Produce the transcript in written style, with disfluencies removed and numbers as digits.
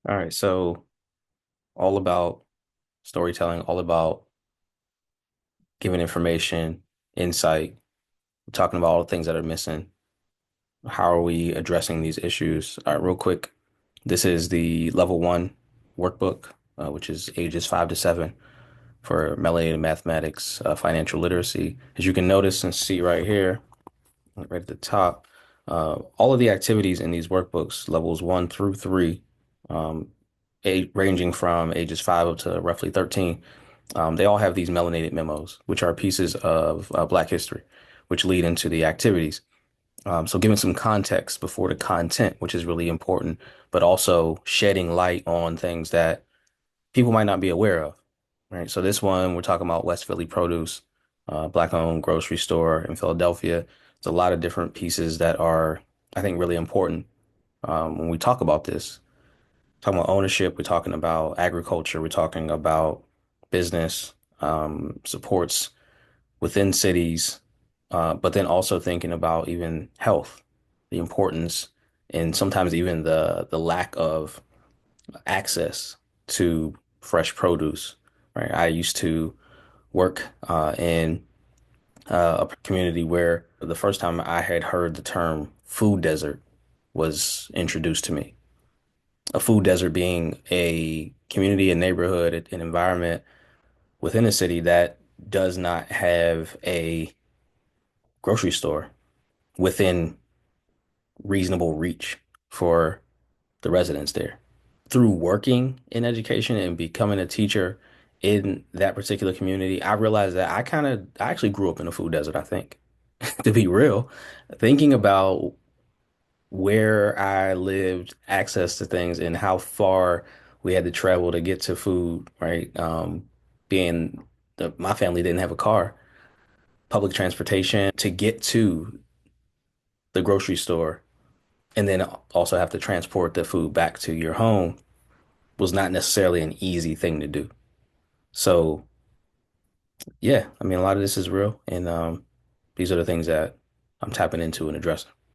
All right, so all about storytelling, all about giving information, insight, talking about all the things that are missing. How are we addressing these issues? All right, real quick, this is the level one workbook, which is ages 5 to 7 for Melanated Mathematics, Financial Literacy. As you can notice and see right here, right at the top, all of the activities in these workbooks, levels 1 through 3, um, ranging from ages 5 up to roughly 13. They all have these melanated memos, which are pieces of Black history, which lead into the activities. So giving some context before the content, which is really important, but also shedding light on things that people might not be aware of, right? So this one, we're talking about West Philly Produce, Black-owned grocery store in Philadelphia. There's a lot of different pieces that are, I think, really important when we talk about this. Talking about ownership, we're talking about agriculture, we're talking about business, supports within cities, but then also thinking about even health, the importance, and sometimes even the lack of access to fresh produce, right? I used to work in a community where the first time I had heard the term food desert was introduced to me. A food desert being a community, a neighborhood, an environment within a city that does not have a grocery store within reasonable reach for the residents there. Through working in education and becoming a teacher in that particular community, I realized that I actually grew up in a food desert, I think, to be real. Thinking about where I lived, access to things, and how far we had to travel to get to food, right? Being my family didn't have a car, public transportation to get to the grocery store, and then also have to transport the food back to your home was not necessarily an easy thing to do. So, yeah, I mean, a lot of this is real, and these are the things that I'm tapping into and addressing.